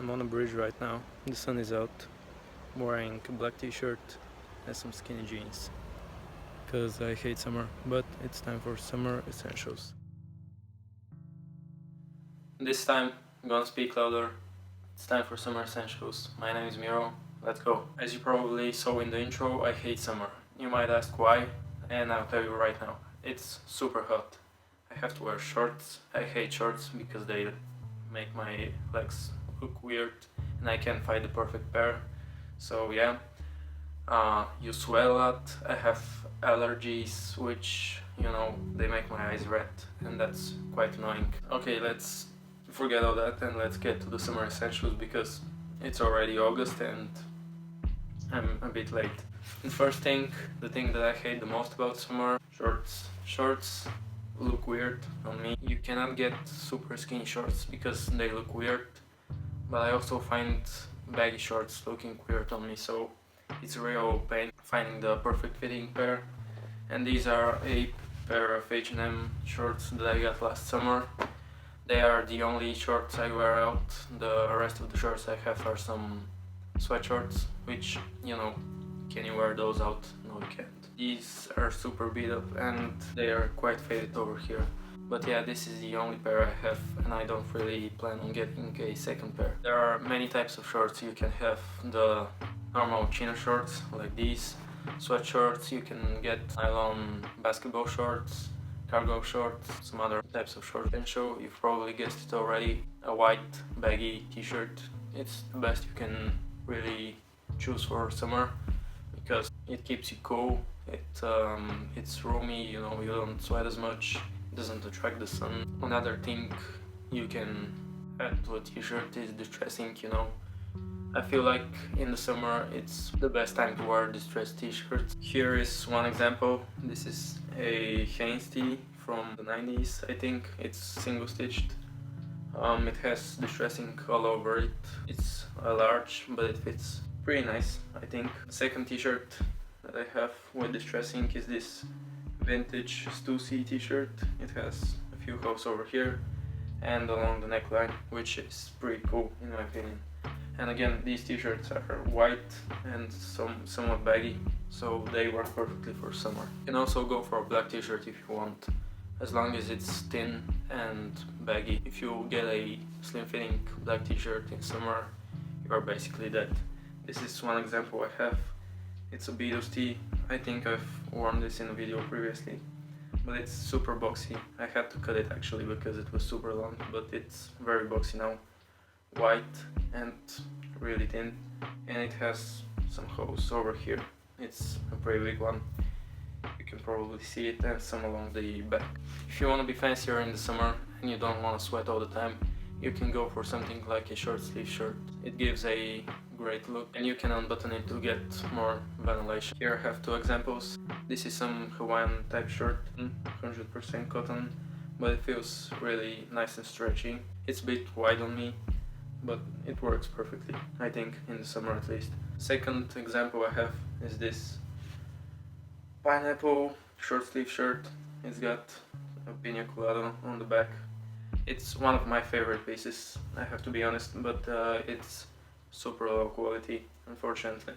I'm on a bridge right now. The sun is out. I'm wearing a black t-shirt and some skinny jeans. Cause I hate summer, but it's time for summer essentials. This time, I'm gonna speak louder. It's time for summer essentials. My name is Miro. Let's go. As you probably saw in the intro, I hate summer. You might ask why, and I'll tell you right now. It's super hot. I have to wear shorts. I hate shorts because they make my legs look weird and I can't find the perfect pair. So yeah, you sweat a lot. I have allergies which, they make my eyes red and that's quite annoying. Okay, let's forget all that and let's get to the summer essentials because it's already August and I'm a bit late. The first thing, the thing that I hate the most about summer, shorts. Shorts look weird on me. You cannot get super skinny shorts because they look weird, but I also find baggy shorts looking weird on me, so it's a real pain finding the perfect fitting pair. And these are a pair of H&M shorts that I got last summer. They are the only shorts I wear out. The rest of the shorts I have are some sweatshorts, which, can you wear those out? No, you can't. These are super beat up and they are quite faded over here. But yeah, this is the only pair I have and I don't really plan on getting a second pair. There are many types of shorts. You can have the normal chino shorts like these, sweatshorts, you can get nylon basketball shorts, cargo shorts, some other types of shorts. And so you've probably guessed it already, a white baggy t-shirt. It's the best you can really choose for summer because it keeps you cool. It's roomy, you don't sweat as much, it doesn't attract the sun. Another thing you can add to a t-shirt is distressing, I feel like in the summer it's the best time to wear distressed t-shirts. Here is one example. This is a Hanes tee from the 90s, I think. It's single stitched. It has distressing all over it. It's a large, but it fits pretty nice, I think. The second t-shirt that I have with distressing is this vintage Stussy t-shirt. It has a few holes over here and along the neckline, which is pretty cool in my opinion. And again, these t-shirts are white and somewhat baggy, so they work perfectly for summer. You can also go for a black t-shirt if you want, as long as it's thin and baggy. If you get a slim fitting black t-shirt in summer, you are basically dead. This is one example I have. It's a Beatles tee. I think I've worn this in a video previously, but it's super boxy. I had to cut it actually because it was super long, but it's very boxy now. White and really thin, and it has some holes over here. It's a pretty big one. You can probably see it, and some along the back. If you want to be fancier in the summer and you don't want to sweat all the time, you can go for something like a short sleeve shirt. It gives a great look and you can unbutton it to get more ventilation. Here I have two examples. This is some Hawaiian type shirt, 100% cotton, but it feels really nice and stretchy. It's a bit wide on me, but it works perfectly, I think, in the summer at least. Second example I have is this pineapple short sleeve shirt. It's got a pina colada on the back. It's one of my favorite pieces, I have to be honest, but it's super low quality, unfortunately.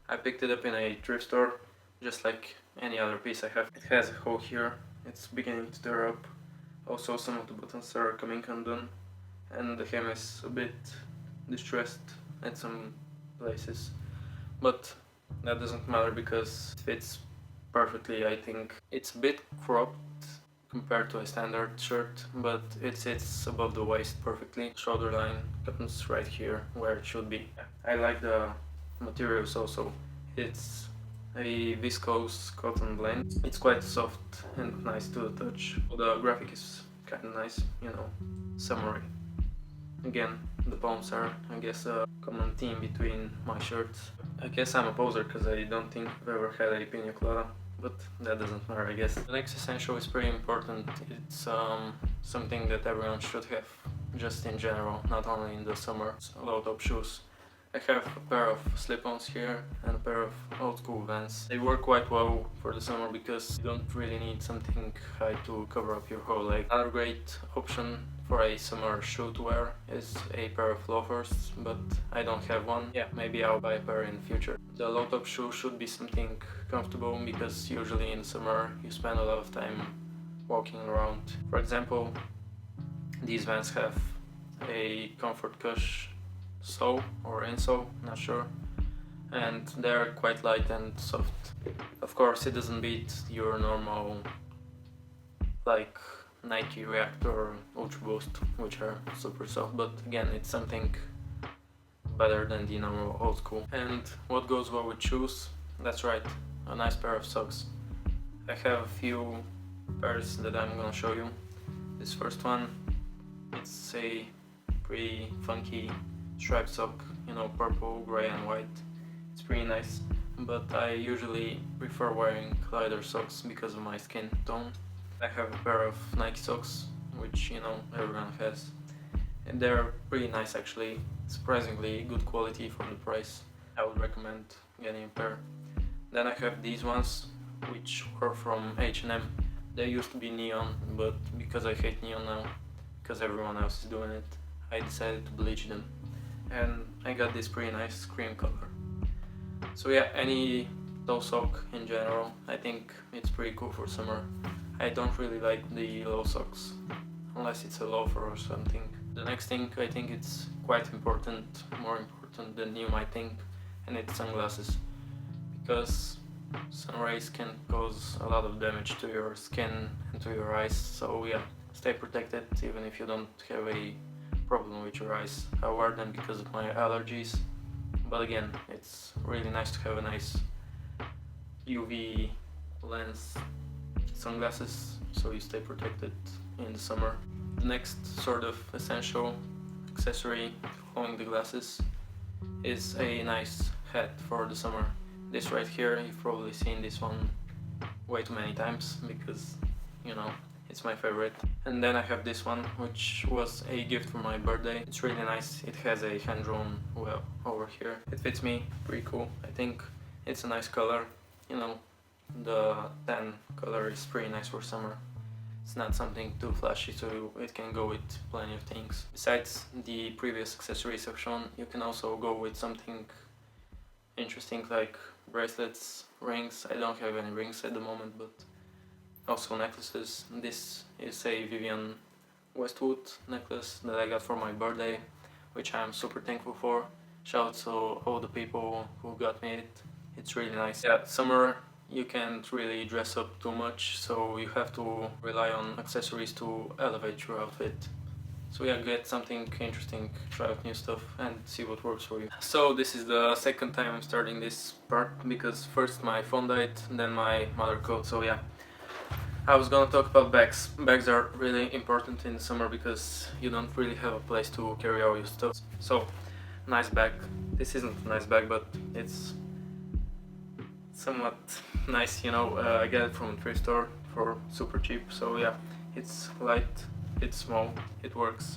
I picked it up in a thrift store, just like any other piece I have. It has a hole here, it's beginning to tear up. Also some of the buttons are coming undone, and the hem is a bit distressed at some places. But that doesn't matter because it fits perfectly, I think. It's a bit cropped compared to a standard shirt, but it sits above the waist perfectly. Shoulder line comes right here where it should be. I like the materials also. It's a viscose cotton blend. It's quite soft and nice to the touch. The graphic is kinda nice, summery. Again, the palms are, I guess, a common theme between my shirts. I guess I'm a poser because I don't think I've ever had a pina colada, but that doesn't matter, I guess. The next essential is pretty important. It's something that everyone should have, just in general, not only in the summer. It's low top shoes. I have a pair of slip-ons here and a pair of old school Vans. They work quite well for the summer because you don't really need something high to cover up your whole leg. Another great option for a summer shoe to wear is a pair of loafers, but I don't have one. Yeah, maybe I'll buy a pair in the future. The low-top shoe should be something comfortable because usually in summer you spend a lot of time walking around. For example, these Vans have a comfort cush sole or insole, not sure, and they're quite light and soft. Of course it doesn't beat your normal like Nike React or Ultra Boost, which are super soft, but again it's something better than the normal old school. And what goes well with shoes? That's right, a nice pair of socks. I have a few pairs that I'm gonna show you. This first one, it's a pretty funky striped sock, you know, purple, grey and white. It's pretty nice, but I usually prefer wearing lighter socks because of my skin tone. I have a pair of Nike socks, which, you know, everyone has, and they're pretty nice actually, surprisingly good quality for the price. I would recommend getting a pair. Then I have these ones, which were from H&M. They used to be neon, but because I hate neon now, because everyone else is doing it, I decided to bleach them. And I got this pretty nice cream color. So yeah, any toe sock in general, I think it's pretty cool for summer. I don't really like the low socks, unless it's a loafer or something. The next thing, I think it's quite important, more important than you might think, and it's sunglasses. Because sun rays can cause a lot of damage to your skin and to your eyes, so yeah, stay protected even if you don't have a problem with your eyes. I wear them because of my allergies, but again, it's really nice to have a nice UV lens sunglasses so you stay protected in the summer. The next sort of essential accessory following the glasses is a nice hat for the summer. This right here, you've probably seen this one way too many times because, you know, it's my favorite. And then I have this one, which was a gift for my birthday. It's really nice. It has a hand-drawn well over here. It fits me pretty cool. I think it's a nice color. You know, the tan color is pretty nice for summer. It's not something too flashy, so it can go with plenty of things. Besides the previous accessories I've shown, you can also go with something interesting like bracelets, rings. I don't have any rings at the moment, but also necklaces. This is a Vivienne Westwood necklace that I got for my birthday, which I'm super thankful for. Shout out to all the people who got me it. It's really nice. Yeah, summer you can't really dress up too much, so you have to rely on accessories to elevate your outfit. So yeah, get something interesting, try out new stuff and see what works for you. So this is the second time I'm starting this part, because first my phone died, then my mother called, so yeah. I was gonna talk about bags. Bags are really important in the summer because you don't really have a place to carry all your stuff. So, nice bag. This isn't a nice bag, but it's somewhat nice, you know. I got it from a thrift store for super cheap, so yeah. It's light, it's small, it works.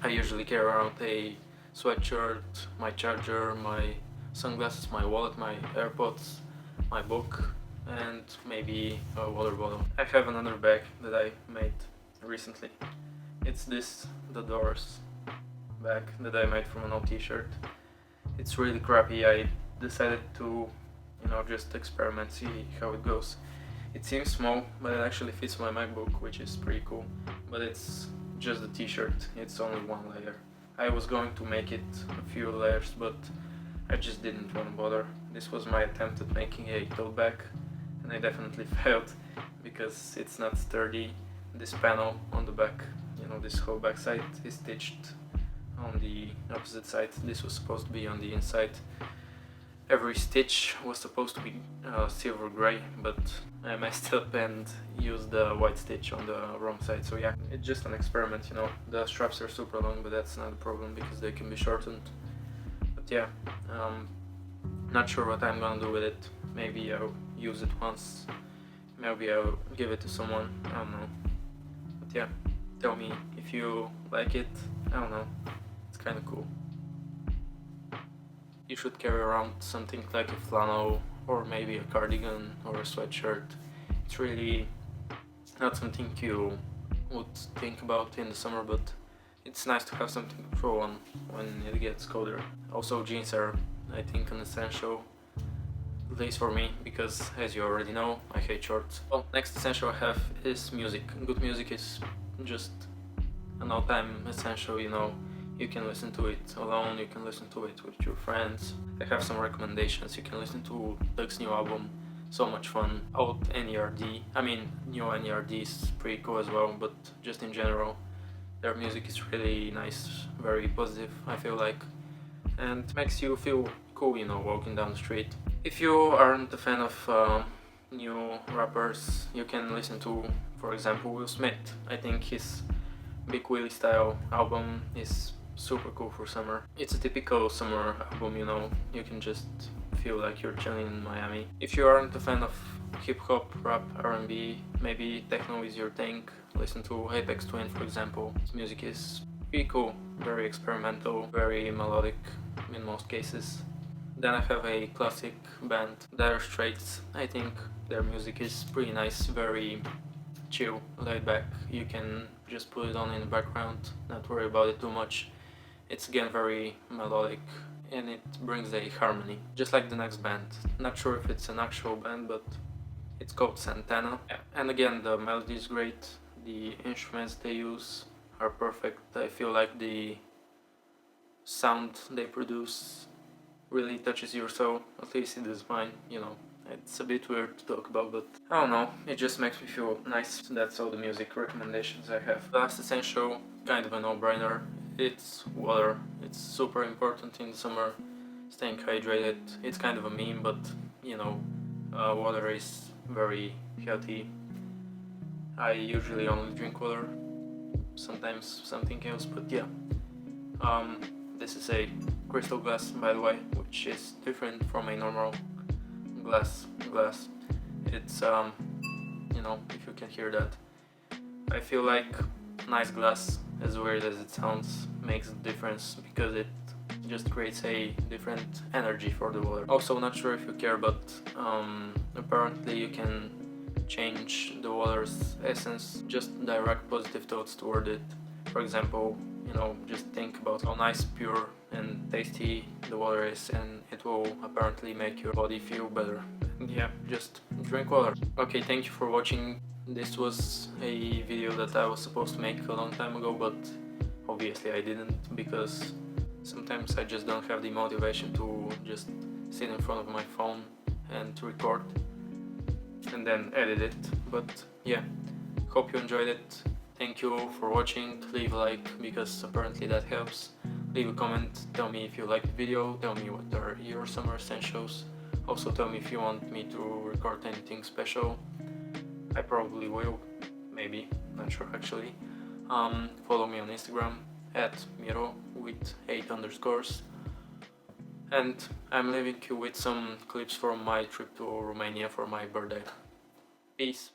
I usually carry around a sweatshirt, my charger, my sunglasses, my wallet, my AirPods, my book, and maybe a water bottle. I have another bag that I made recently. It's this The Doors bag that I made from an old t-shirt. It's really crappy. I decided to, you know, just experiment, see how it goes. It seems small, but it actually fits my MacBook, which is pretty cool. But it's just the t-shirt, it's only one layer. I was going to make it a few layers, but I just didn't want to bother. This was my attempt at making a tote bag, and I definitely failed because it's not sturdy. This panel on the back, you know, this whole back side is stitched on the opposite side. This was supposed to be on the inside. Every stitch was supposed to be silver grey, but I messed up and used the white stitch on the wrong side, so yeah, it's just an experiment, you know. The straps are super long, but that's not a problem because they can be shortened. But yeah, not sure what I'm gonna do with it. Maybe I'll use it once, maybe I'll give it to someone, I don't know. But yeah, tell me if you like it, I don't know, it's kinda cool. should carry around something like a flannel or maybe a cardigan or a sweatshirt. It's really not something you would think about in the summer, but it's nice to have something to throw on when it gets colder. Also, jeans are, I think, an essential, at least for me, because as you already know, I hate shorts. Well, next essential I have is music. Good music is just an all-time essential, you know. You can listen to it alone, you can listen to it with your friends. I have some recommendations. You can listen to Doug's new album, So Much Fun, out NERD. I mean, new NERD is pretty cool as well, but just in general, their music is really nice, very positive, I feel like, and makes you feel cool, you know, walking down the street. If you aren't a fan of new rappers, you can listen to, for example, Will Smith. I think his Big Willie style album is super cool for summer. It's a typical summer album, you know, you can just feel like you're chilling in Miami. If you aren't a fan of hip-hop, rap, R&B, maybe techno is your thing, listen to Apex Twin, for example. His music is pretty cool, very experimental, very melodic in most cases. Then I have a classic band, Dire Straits. I think their music is pretty nice, very chill, laid back. You can just put it on in the background, not worry about it too much. It's again very melodic and it brings a harmony, just like the next band. Not sure if it's an actual band, but it's called Santana. And again, the melody is great, the instruments they use are perfect. I feel like the sound they produce really touches your soul, at least it is mine, you know. It's a bit weird to talk about, but I don't know, it just makes me feel nice. That's all the music recommendations I have. Last essential, kind of a no-brainer, it's water. It's super important in the summer, staying hydrated. It's kind of a meme, but you know, water is very healthy. I usually only drink water, sometimes something else, but yeah. This is a crystal glass, by the way, which is different from a normal glass. It's you know, if you can hear that, I feel like nice glass, as weird as it sounds, makes a difference because it just creates a different energy for the water. Also, not sure if you care, but apparently you can change the water's essence, just direct positive thoughts toward it. For example, you know, just think about how nice, pure and tasty the water is, and it will apparently make your body feel better. And yeah, just drink water. Okay, thank you for watching. This was a video that I was supposed to make a long time ago, but obviously I didn't, because sometimes I just don't have the motivation to just sit in front of my phone and to record and then edit it. But yeah, hope you enjoyed it. Thank you for watching. Leave a like, because apparently that helps. Leave a comment, tell me if you liked the video, tell me what are your summer essentials. Also tell me if you want me to record anything special. I probably will, maybe, not sure actually. Follow me on Instagram @Miro with 8 underscores. And I'm leaving you with some clips from my trip to Romania for my birthday. Peace.